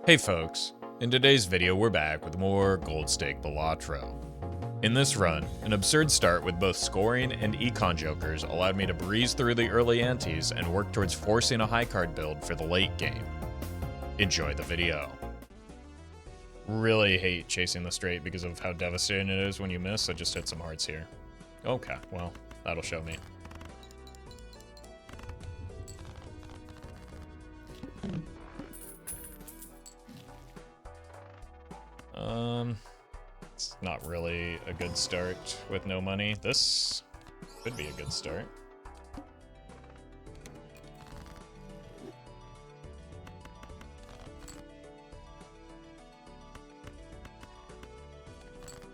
Hey folks, in today's video we're back with more Gold Stake Balatro. In this run, an absurd start with both scoring and econ jokers allowed me to breeze through the early antes and work towards forcing a high card build for the late game. Enjoy the video. Really hate chasing the straight because of how devastating it is when you miss. I just hit some hearts here. Okay, well, that'll show me. It's not really a good start with no money. This could be a good start.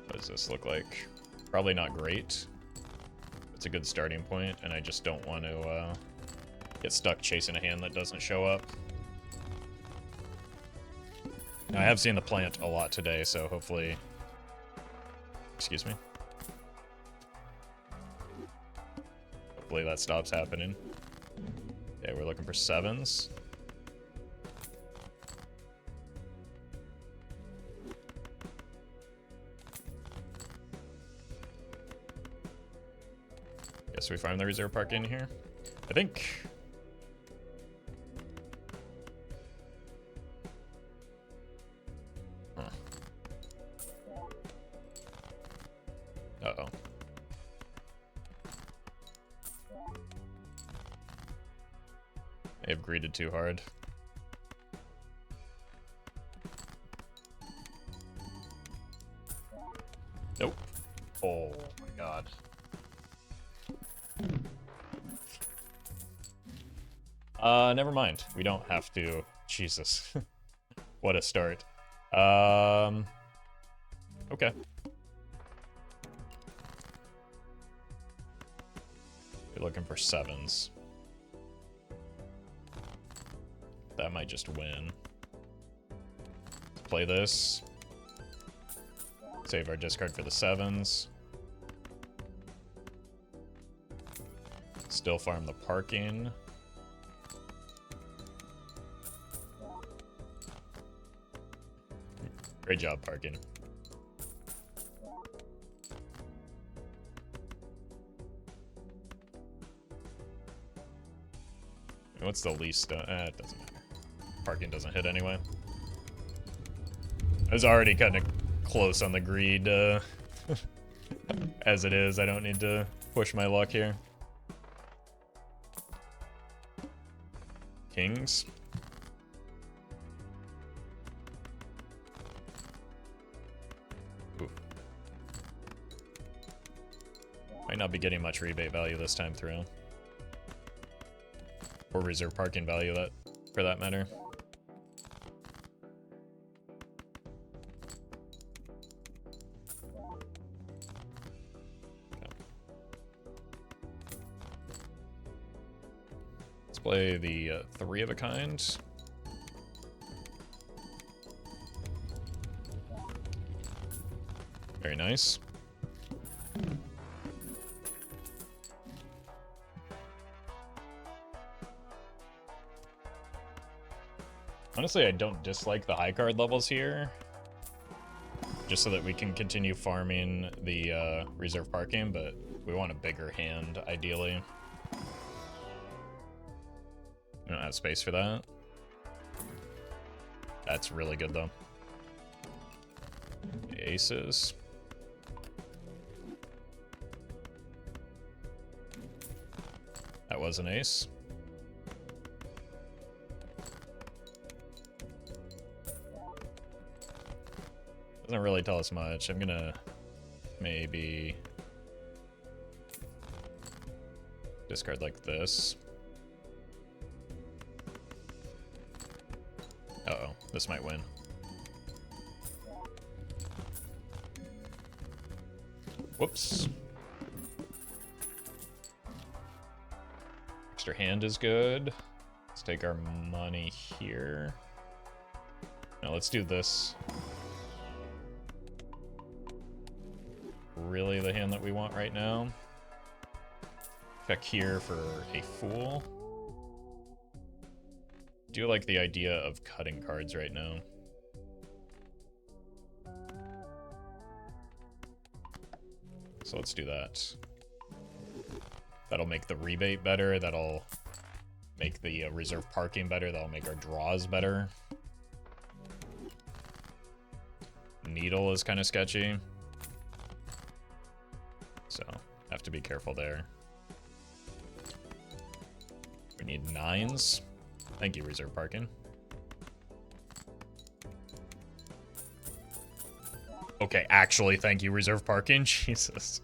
What does this look like? Probably not great. It's a good starting point, and I just don't want to get stuck chasing a hand that doesn't show up. Now, I have seen the plant a lot today, so hopefully... Excuse me. Hopefully that stops happening. Okay, we're looking for sevens. Guess we find the reserve park in here. I think... Uh-oh. I have greeted too hard. Nope. Oh my god. Never mind. We don't have to. Jesus. What a start. Okay. Looking for sevens. That might just win. Let's play this. Save our discard for the sevens. Still farm the parking. Great job, parking. What's the least? It doesn't matter. Parking doesn't hit anyway. I was already kind of close on the greed as it is. I don't need to push my luck here. Kings. Ooh. Might not be getting much rebate value this time through. Or reserve parking value, that for that matter. Okay. Let's play the 3 of a kind. Very nice. Honestly, I don't dislike the high card levels here. Just so that we can continue farming the reserve parking, but we want a bigger hand, ideally. We don't have space for that. That's really good, though. The aces. That was an ace. Doesn't really tell us much. I'm gonna maybe discard like this. Uh-oh, this might win. Whoops. Extra hand is good. Let's take our money here. Now let's do this. Really the hand that we want right now. Check here for a fool. Do like the idea of cutting cards right now. so let's do that. That'll make the rebate better. That'll make the reserve parking better. That'll make our draws better. Needle is kind of sketchy, so have to be careful there. We need 9s. Thank you, reserve parking. Okay, actually, thank you, reserve parking. Jesus.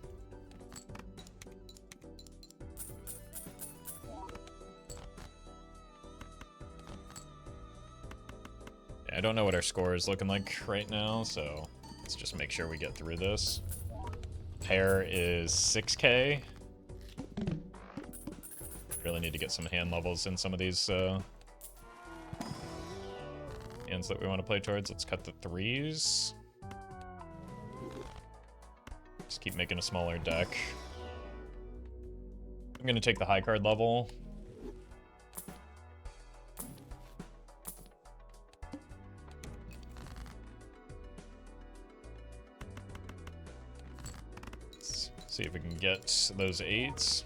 I don't know what our score is looking like right now, so let's just make sure we get through this. Pair is 6K. Really need to get some hand levels in some of these hands that we want to play towards. Let's cut the 3s. Just keep making a smaller deck. I'm going to take the high card level. See if we can get those 8s.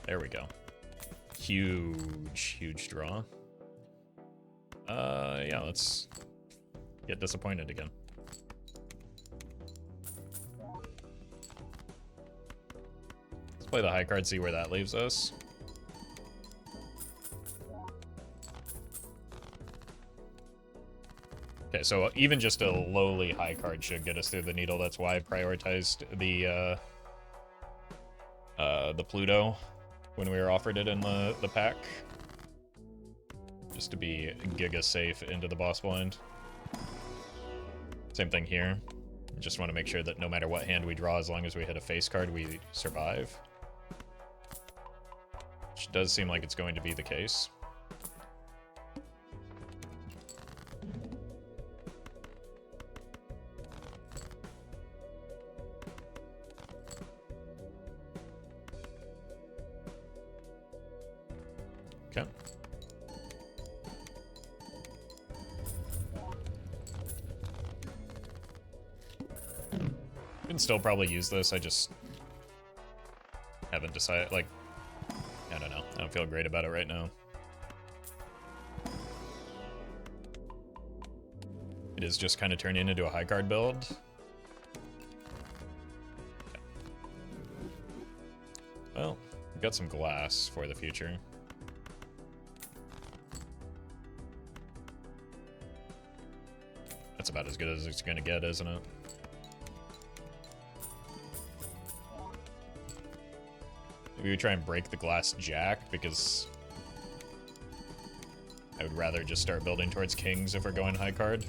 There we go. Huge, huge draw. Yeah, let's get disappointed again. Let's play the high card, see where that leaves us. Okay, so even just a lowly high card should get us through the needle. That's why I prioritized the Pluto when we were offered it in the pack. Just to be giga safe into the boss blind. Same thing here. Just want to make sure that no matter what hand we draw, as long as we hit a face card, we survive. Which does seem like it's going to be the case. Okay. I can still probably use this, I just haven't decided, like, I don't know. I don't feel great about it right now. It is just kind of turning into a high card build. Okay. Well, we've got some glass for the future. That's about as good as it's gonna get, isn't it? Maybe we try and break the glass jack, because I would rather just start building towards kings if we're going high card.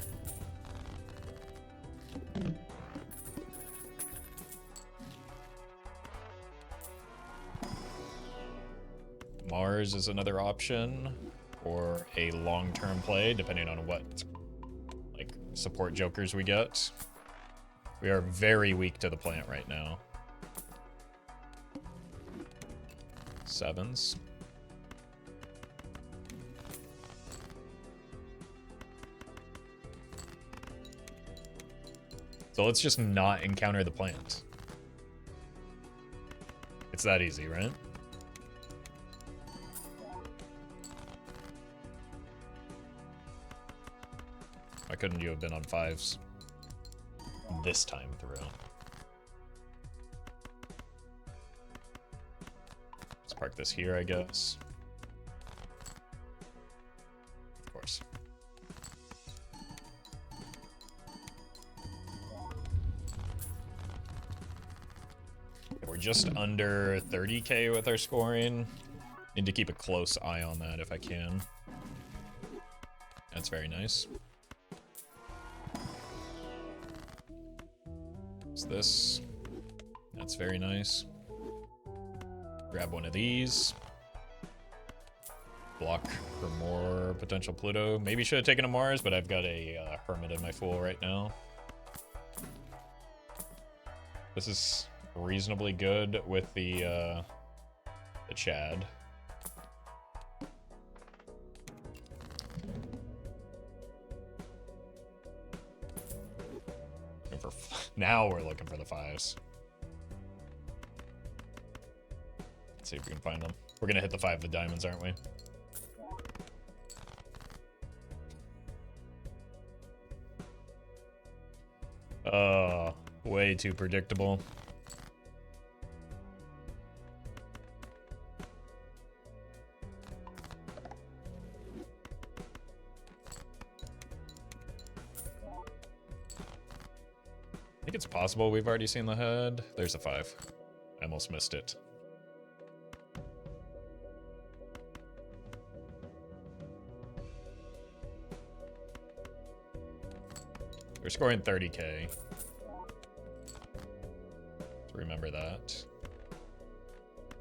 Mars is another option, or a long-term play, depending on what like support jokers we get. We are very weak to the plant right now. 7s. So let's just not encounter the plant. It's that easy, right? Why couldn't you have been on 5s this time through? Let's park this here, I guess. Of course. We're just under 30k with our scoring. Need to keep a close eye on that if I can. That's very nice. What's this? That's very nice. Grab one of these. Block for more potential Pluto. Maybe should have taken a Mars, but I've got a Hermit in my Fool right now. This is reasonably good with the Chad. looking for... Now we're looking for the 5s. Let's see if we can find them. We're gonna hit the 5 of diamonds, aren't we? Oh, way too predictable. I think it's possible we've already seen the head. There's a 5. I almost missed it. We're scoring 30K. Remember that.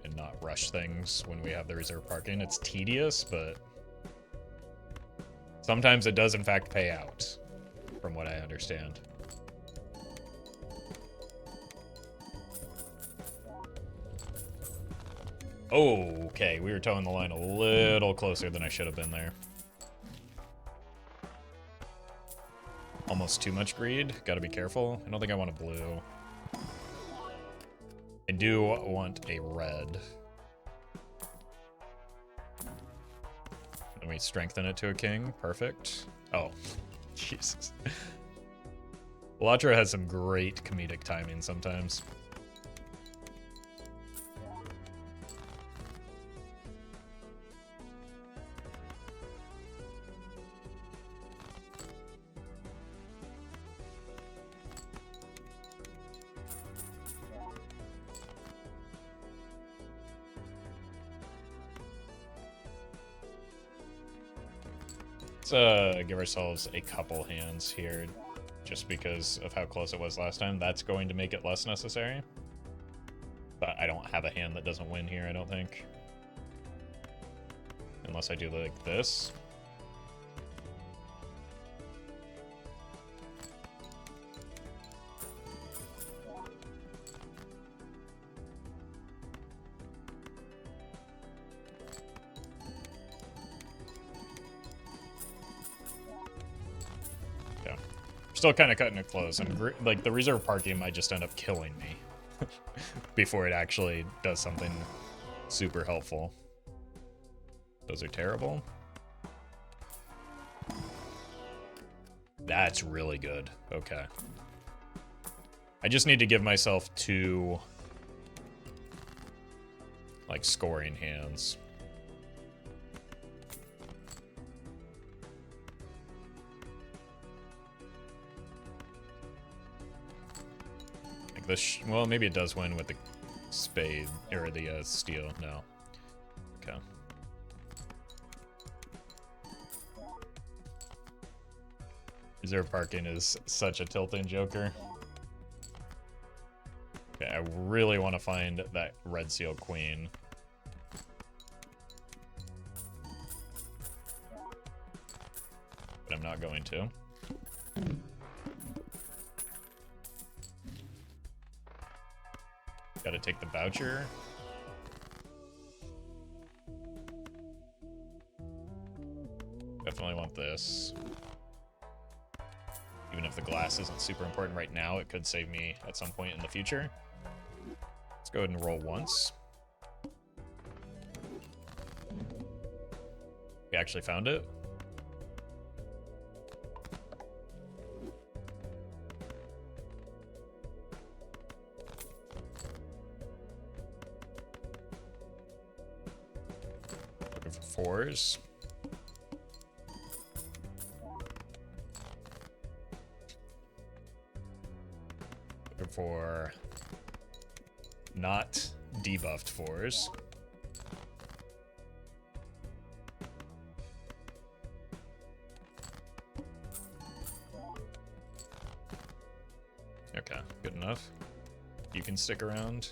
And not rush things when we have the reserve parking. It's tedious, but sometimes it does in fact pay out, from what I understand. Okay, we were towing the line a little closer than I should have been there. Almost too much greed. Gotta be careful. I don't think I want a blue. I do want a red. And we strengthen it to a king. Perfect. Oh, Jesus. Balatro has some great comedic timing sometimes. Let's give ourselves a couple hands here, just because of how close it was last time. That's going to make it less necessary. But I don't have a hand that doesn't win here, I don't think. Unless I do like this. Still kind of cutting it close. And like the reserve parking might just end up killing me before it actually does something super helpful. Those are terrible. That's really good. Okay. I just need to give myself 2 like scoring hands. Well, maybe it does win with the spade, or the steel. No. Okay. Reserve parking is such a tilting joker. Okay, I really want to find that red seal queen. But I'm not going to. Gotta take the voucher. Definitely want this. Even if the glass isn't super important right now, it could save me at some point in the future. Let's go ahead and roll once. We actually found it. Looking for 4s. Looking for not debuffed 4s. Okay, good enough. You can stick around.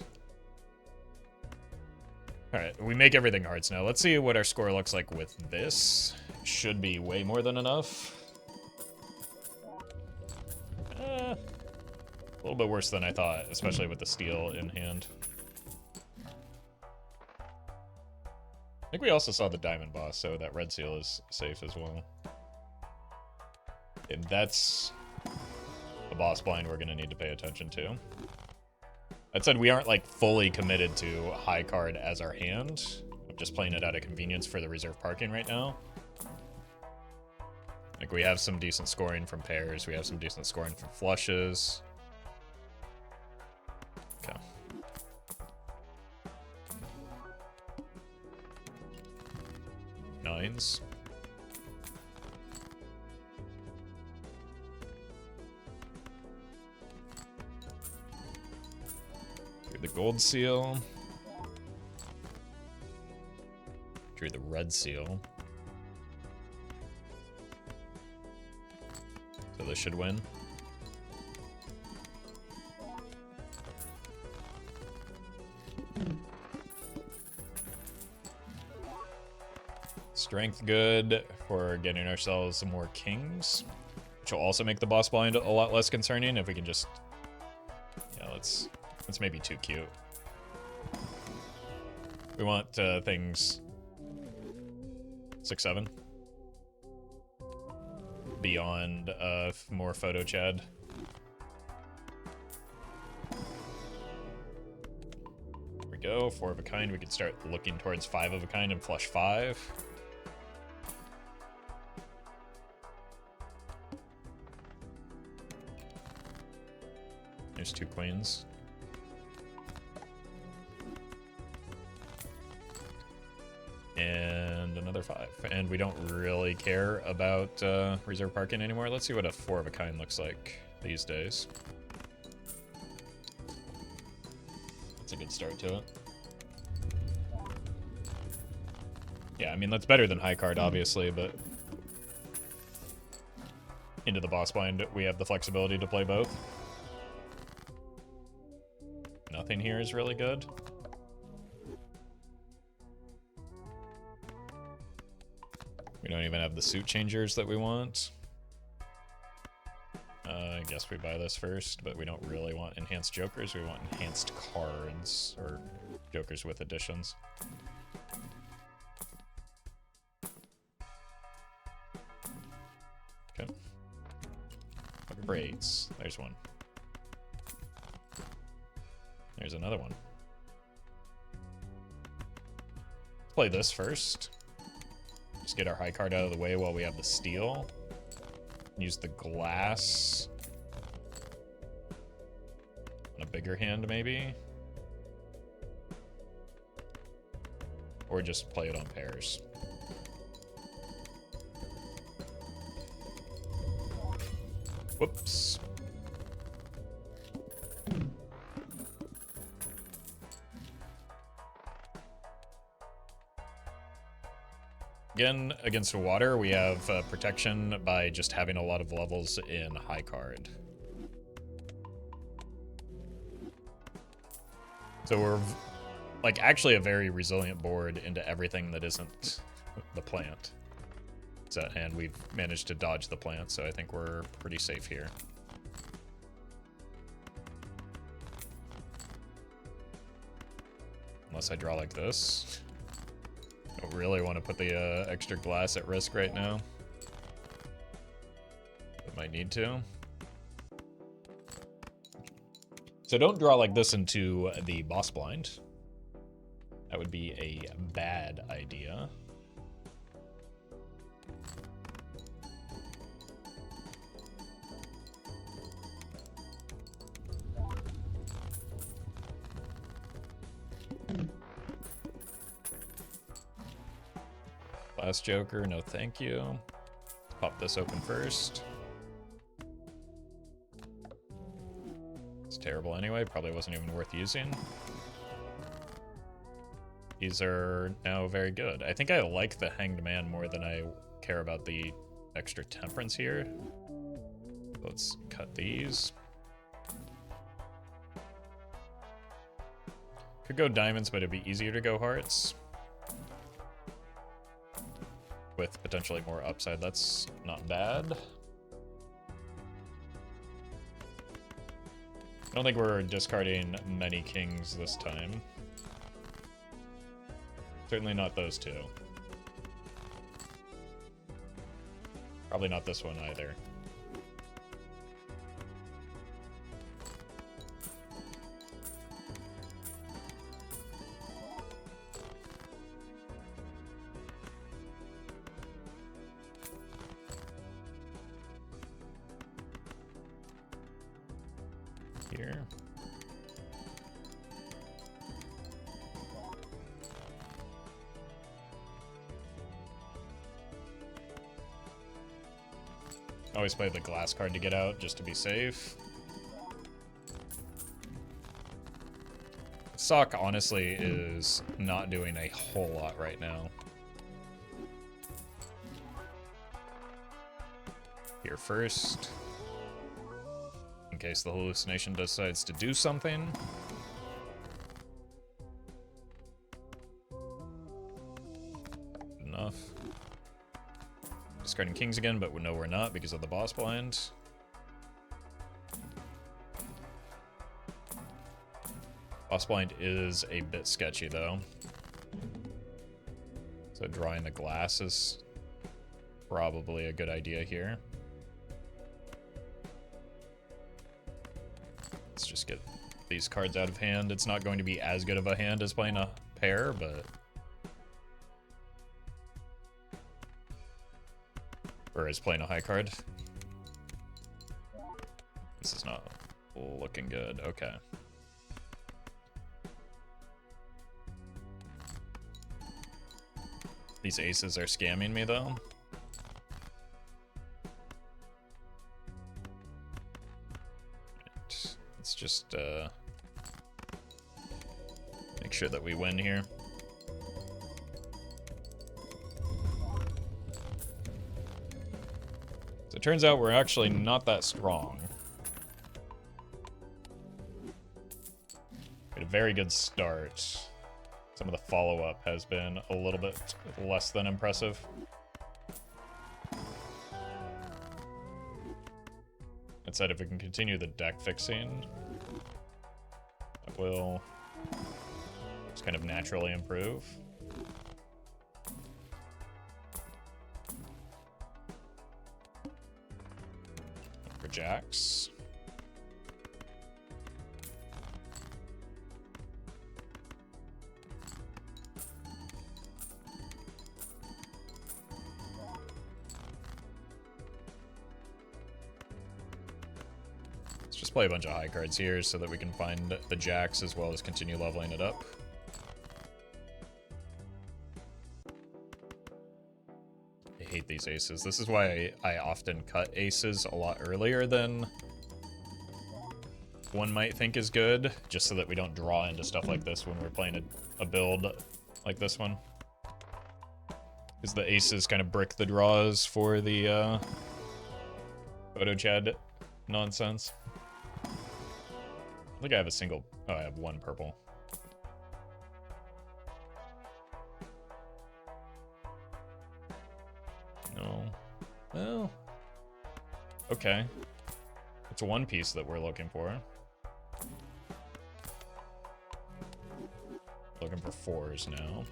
Alright, we make everything hearts now. Let's see what our score looks like with this. Should be way more than enough. A little bit worse than I thought, especially with the steel in hand. I think we also saw the diamond boss, so that red seal is safe as well. And that's the boss blind we're going to need to pay attention to. That said, we aren't like fully committed to high card as our hand. I'm just playing it out of convenience for the reserve parking right now. Like, we have some decent scoring from pairs. We have some decent scoring from flushes. Okay. Nines. Drew the gold seal. Drew the red seal. So this should win. Strength good for getting ourselves some more kings, which will also make the boss blind a lot less concerning if we can just... Yeah, let's maybe too cute. We want things 6-7. Beyond more photo chad. There we go, 4 of a kind. We could start looking towards 5 of a kind and flush 5. There's 2 queens. And another 5. And we don't really care about reserve parking anymore. Let's see what a 4 of a kind looks like these days. That's a good start to it. Yeah, I mean, that's better than high card, obviously, but into the boss blind, we have the flexibility to play both. Nothing here is really good. We don't even have the suit changers that we want. I guess we buy this first, but we don't really want enhanced jokers. We want enhanced cards, or jokers with additions. Okay. Braids. There's one. There's another one. Let's play this first. Just get our high card out of the way while we have the steel. Use the glass. On a bigger hand, maybe. Or just play it on pairs. Whoops. Again, against water, we have protection by just having a lot of levels in high card. So we're like actually a very resilient board into everything that isn't the plant. And we've managed to dodge the plant, so I think we're pretty safe here. Unless I draw like this. Don't really want to put the extra glass at risk right now. But might need to. So don't draw like this into the boss blind. That would be a bad idea. Last joker, no thank you. Let's pop this open first. It's terrible anyway, probably wasn't even worth using. These are now very good. I think I like the Hanged Man more than I care about the extra temperance here. Let's cut these. Could go diamonds, but it'd be easier to go hearts. With potentially more upside, that's not bad. I don't think we're discarding many kings this time. Certainly not those two. Probably not this one either. Always play the glass card to get out, just to be safe. Sock, honestly, is not doing a whole lot right now. Here first. In case the hallucination decides to do something. Enough. Discarding kings again, but no, we're not because of the boss blind. Boss blind is a bit sketchy, though. So drawing the glass is probably a good idea here. Let's just get these cards out of hand. It's not going to be as good of a hand as playing a pair, but... or as playing a high card. This is not looking good. Okay. These aces are scamming me, though. Let's just make sure that we win here. So it turns out we're actually not that strong. We had a very good start. Some of the follow-up has been a little bit less than impressive. That said, if we can continue the deck fixing, that will just kind of naturally improve. For jacks. Just play a bunch of high cards here so that we can find the jacks as well as continue leveling it up. I hate these aces. This is why I often cut aces a lot earlier than one might think is good, just so that we don't draw into stuff like this when we're playing a build like this one. Because the aces kind of brick the draws for the photo Chad nonsense. I think I have a single... oh, I have one purple. No. Well... okay. It's one piece that we're looking for. Looking for fours now.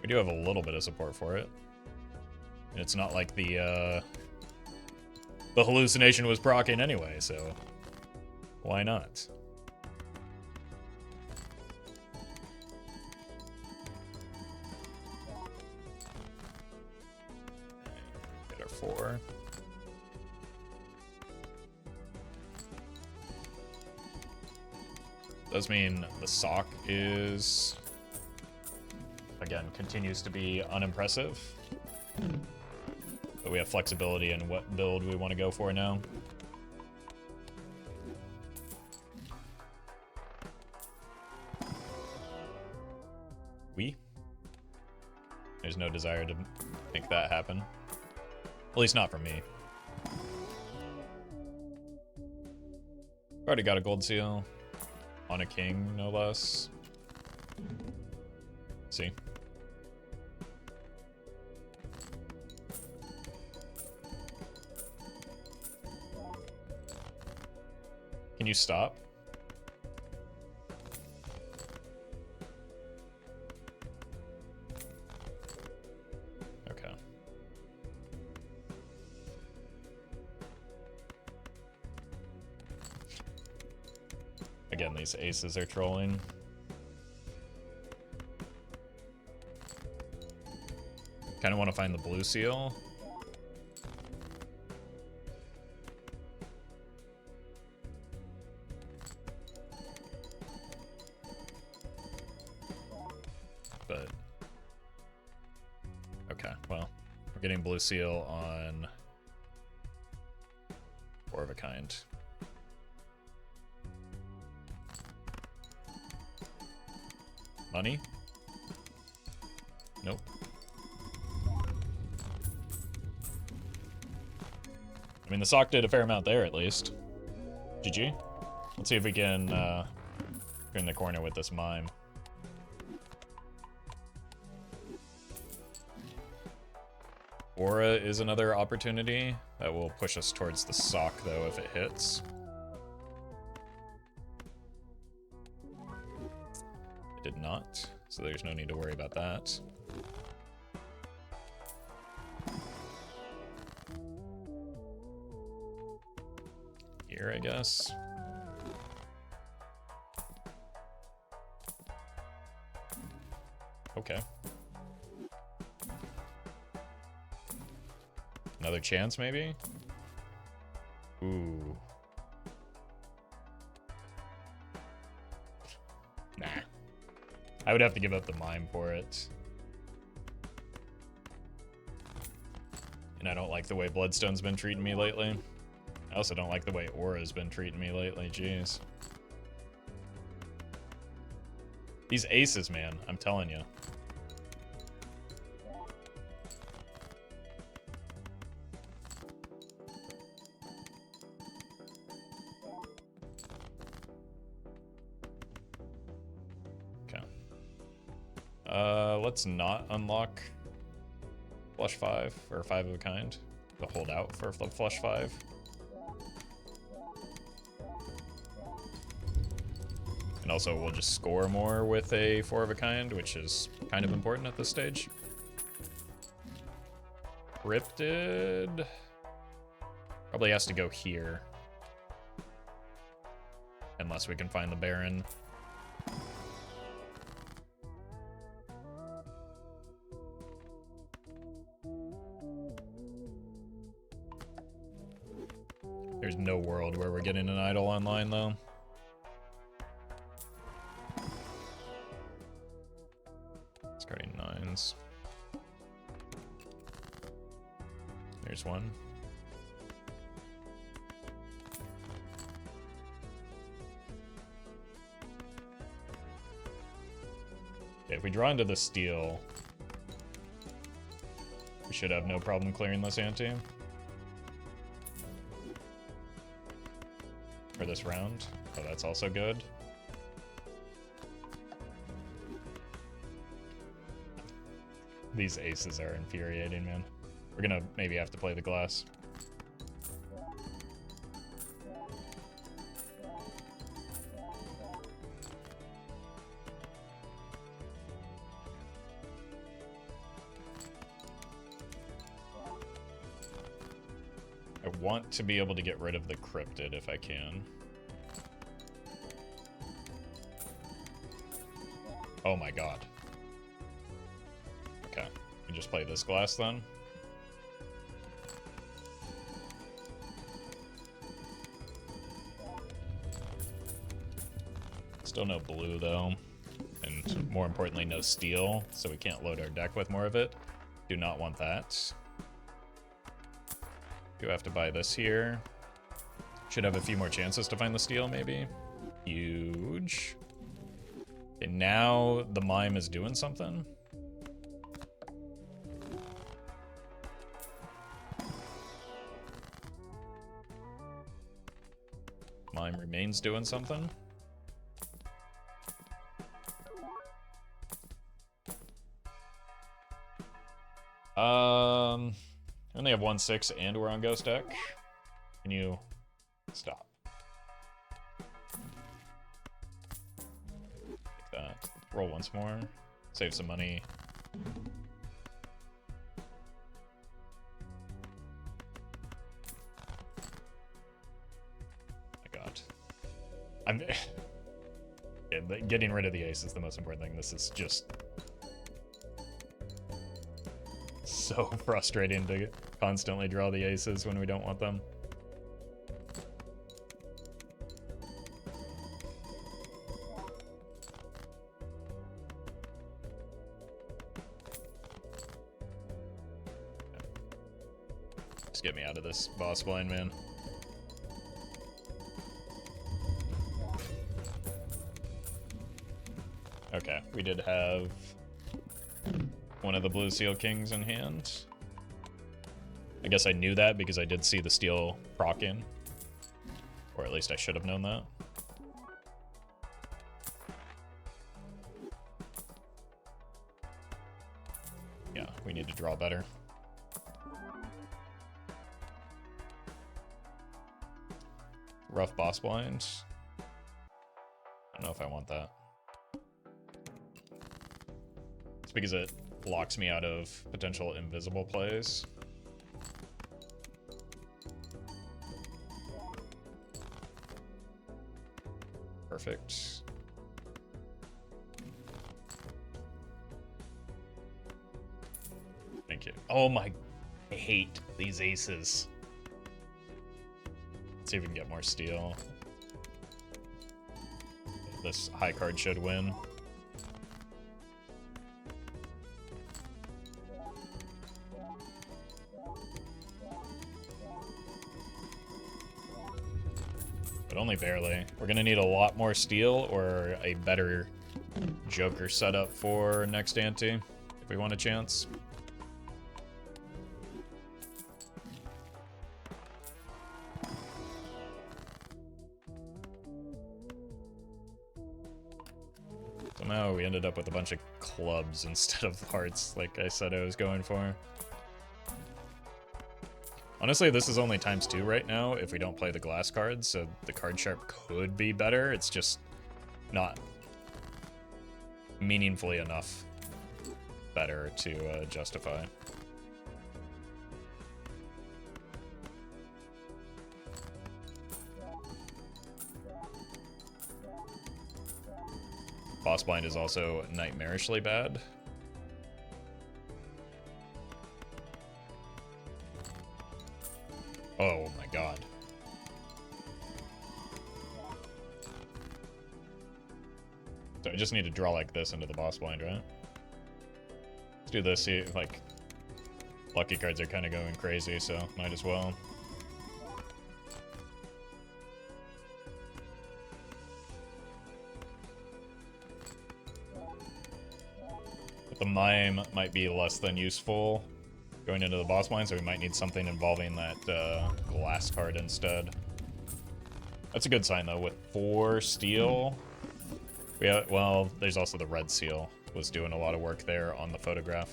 We do have a little bit of support for it. And it's not like the hallucination was proccing anyway, so why not? Get our 4. Does mean the sock is, again, continues to be unimpressive. But we have flexibility in what build we want to go for now. There's no desire to make that happen. At least not for me. Already got a gold seal. On a king, no less. See? Can you stop? Okay. Again, these aces are trolling. Kind of want to find the blue seal. But Okay, well, we're getting blue seal on 4 of a kind. Money? Nope. I mean, the sock did a fair amount there, at least. GG. Let's see if we can turn the corner with this mime. Aura is another opportunity that will push us towards the sock, though, if it hits. It did not, so there's no need to worry about that. Here, I guess. Okay. Another chance, maybe? Ooh. Nah. I would have to give up the mime for it. And I don't like the way Bloodstone's been treating me lately. I also don't like the way Aura's been treating me lately, jeez. These aces, man, I'm telling you. Let's not unlock flush 5 or 5 of a kind to hold out for flush 5. And also we'll just score more with a 4 of a kind, which is kind of important at this stage. Cryptid probably has to go here. Unless we can find the Baron. There's no world where we're getting an idol online, though. Discarding 9s. There's one. Okay, if we draw into the steel, we should have no problem clearing this ante. For this round. Oh, that's also good. These aces are infuriating, man. We're gonna maybe have to play the glass. I want to be able to get rid of the cryptid if I can. Oh my god. Okay, we just play this glass then. Still no blue though, and more importantly no steel, so we can't load our deck with more of it. Do not want that. Do have to buy this here. Should have a few more chances to find the steel, maybe. Huge. Okay, now the mime is doing something. Mime remains doing something. I only have 1/6 and we're on ghost deck. Can you stop? Take that. Roll once more. Save some money. My god. I'm yeah, getting rid of the ace is the most important thing. This is just so frustrating to constantly draw the aces when we don't want them. Just get me out of this boss blind, man. Okay, we did have one of the blue seal kings in hand. I guess I knew that because I did see the steel proc in. Or at least I should have known that. Yeah, we need to draw better. Rough boss blind. I don't know if I want that. It's because it locks me out of potential invisible plays. Perfect. Thank you. Oh my, I hate these aces. Let's see if we can get more steel. This high card should win. But only barely. We're gonna need a lot more steel or a better Joker setup for next ante if we want a chance. Somehow we ended up with a bunch of clubs instead of hearts, like I said I was going for. Honestly, this is only ×2 right now if we don't play the glass cards, so the card sharp could be better. It's just not meaningfully enough better to justify. Boss blind is also nightmarishly bad. Oh my god. So I just need to draw like this into the boss blind, right? Let's do this, see, like, lucky cards are kind of going crazy, so might as well. But the mime might be less than useful going into the boss blind, so we might need something involving that glass card instead. That's a good sign, though. With 4 steel, we have, well, there's also the red seal was doing a lot of work there on the photograph.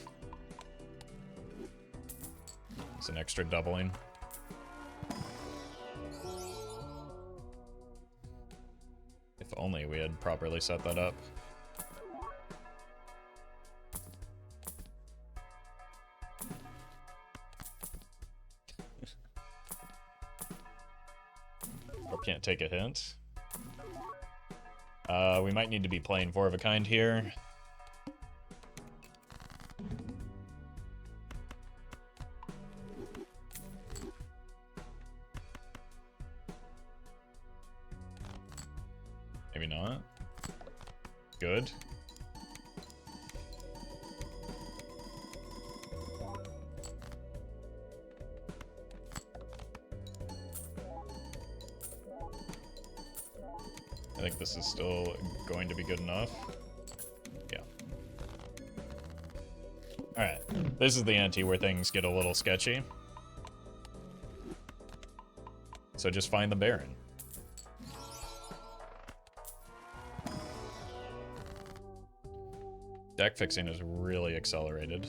It's an extra doubling. If only we had properly set that up. Can't take a hint. We might need to be playing 4 of a kind here. Maybe not. Good. I think this is still going to be good enough. Yeah. Alright. This is the ante where things get a little sketchy. So just find the Baron. Deck fixing is really accelerated.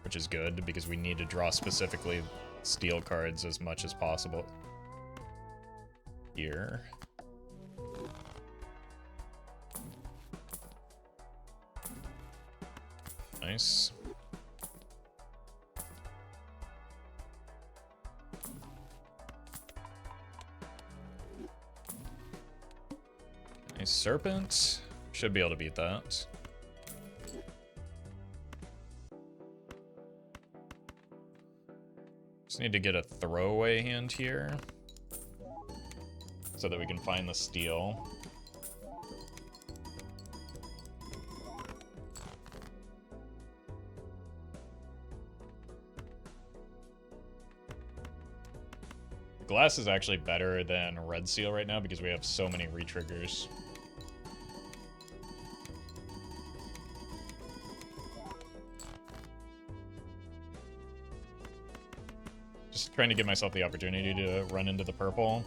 Which is good, because we need to draw specifically steel cards as much as possible. Here. Nice. Nice serpent. Should be able to beat that. Just need to get a throwaway hand here, so that we can find the steel. Glass is actually better than red seal right now because we have so many retriggers. Just trying to give myself the opportunity to run into the purple.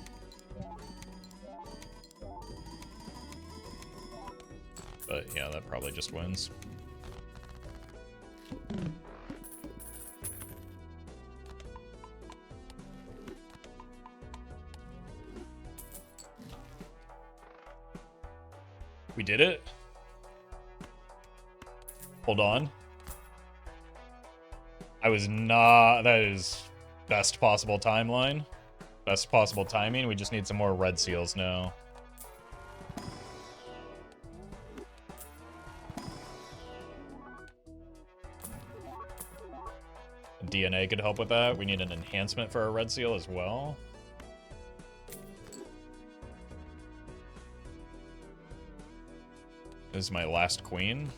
But yeah, that probably just wins. We did it. Hold on. I was not... That is best possible timeline. Best possible timing. We just need some more red seals now. DNA could help with that. We need an enhancement for our red seal as well. This is my last queen.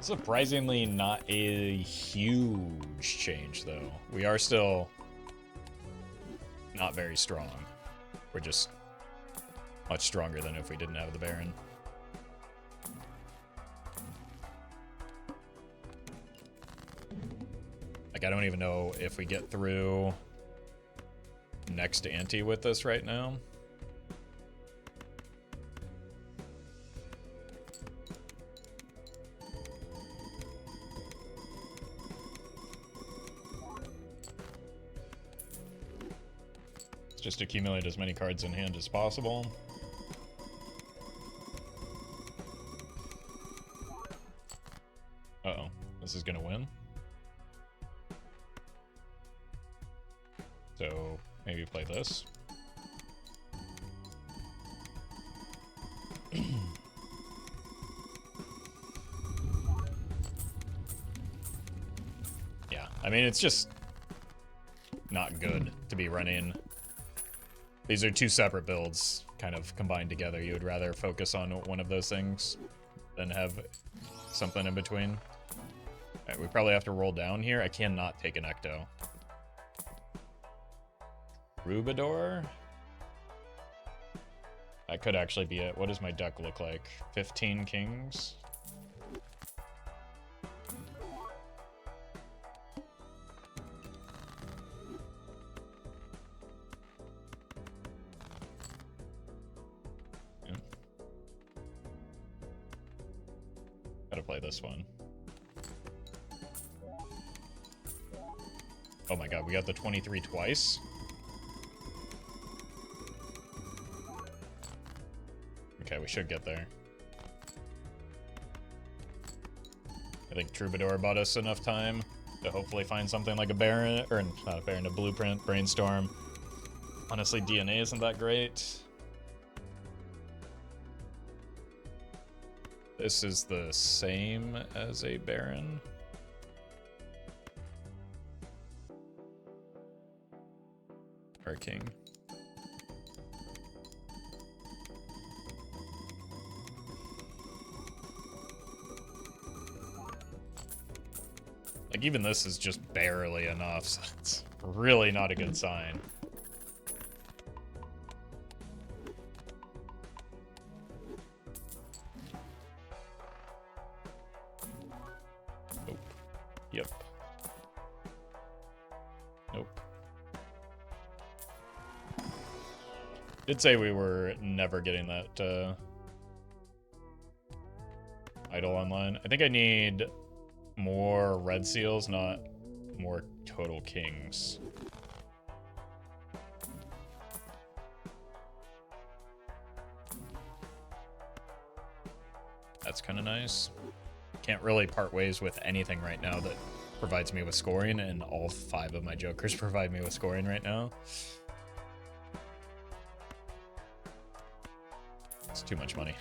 Surprisingly not a huge change, though. We are still not very strong. We're just much stronger than if we didn't have the Baron. Like, I don't even know if we get through next ante with this right now. Just accumulate as many cards in hand as possible. Uh-oh. This is gonna win. So, maybe play this. Yeah, I mean, it's just not good to be running. These are two separate builds kind of combined together. You would rather focus on one of those things than have something in between. Alright, we probably have to roll down here. I cannot take an ecto. Rubador? That could actually be it. What does my deck look like? 15 kings? Gotta play this one. Oh my god, we got the 23 twice? Okay, we should get there. I think Troubadour bought us enough time to hopefully find something like a Baron, or not a Baron, a Blueprint, Brainstorm. Honestly, DNA isn't that great. This is the same as a Baron. Or King. Like, even this is just barely enough, so it's really not a good sign. Nope. Yep. Nope. Did say we were never getting that idol online. I think I need more red seals, not more total kings. That's kind of nice. Can't really part ways with anything right now that provides me with scoring, and all 5 of my jokers provide me with scoring right now. It's too much money.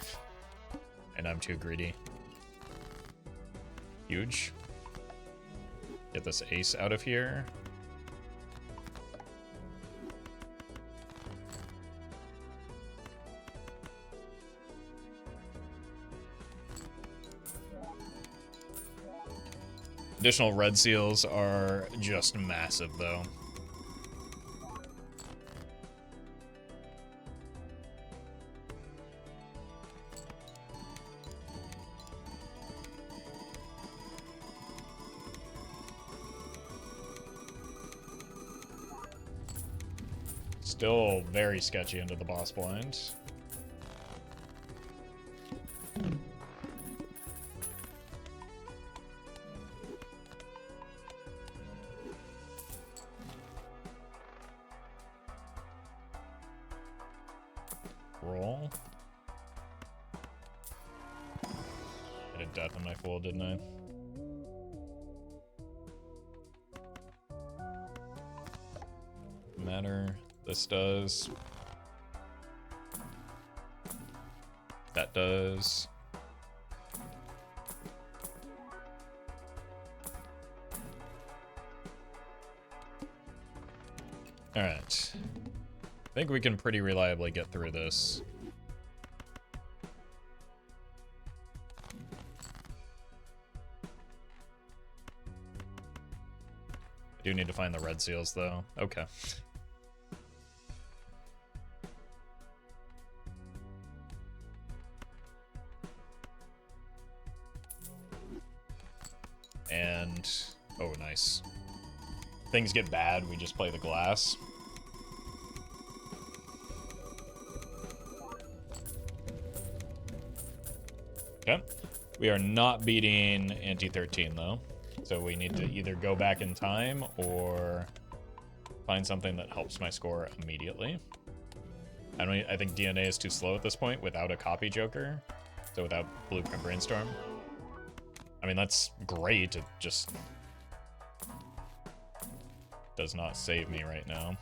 And I'm too greedy. Huge. Get this ace out of here. Additional red seals are just massive, though. Still very sketchy into the boss blind. Roll. I did death on my fool, didn't I? Matter. This does. That does. All right. I think we can pretty reliably get through this. I do need to find the red seals, though. Okay. And, oh, nice. Things get bad, we just play the glass. Okay. We are not beating ante 13, though. So we need to either go back in time or find something that helps my score immediately. I think DNA is too slow at this point without a copy joker. So without Blueprint Brainstorm. I mean, that's great. It just does not save me right now.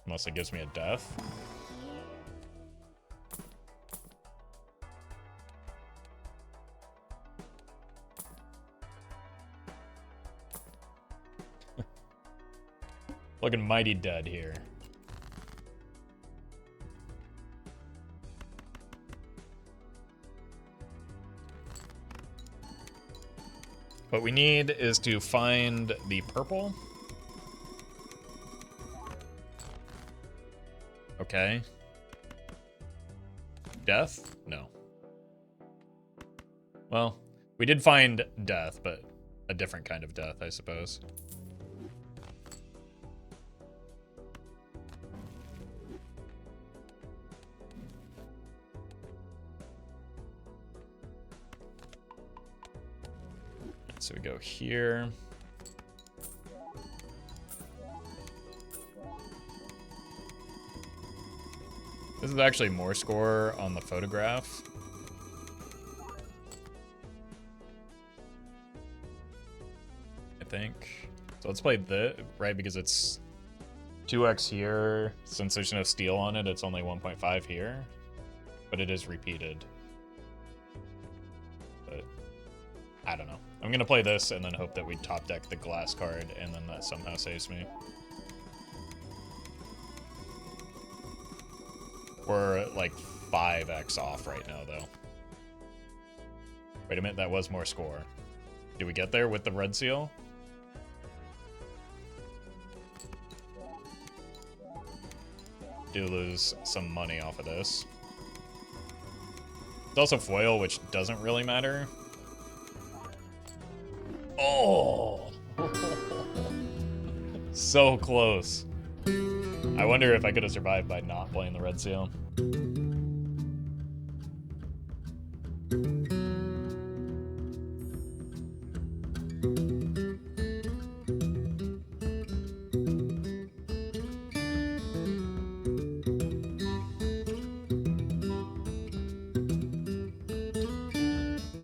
Unless it gives me a death. Looking mighty dead here. What we need is to find the purple. Okay. Death? No. Well, we did find death, but a different kind of death, I suppose. So we go here. This is actually more score on the photograph. I think. So let's play this, right? Because it's 2x here. Since there's no steel on it, it's only 1.5 here. But it is repeated. But I don't know. I'm gonna play this and then hope that we top deck the glass card and then that somehow saves me. We're like 5x off right now, though. Wait a minute, that was more score. Do we get there with the red seal? Do lose some money off of this. It's also foil, which doesn't really matter. Oh! So close. I wonder if I could have survived by not playing the red seal.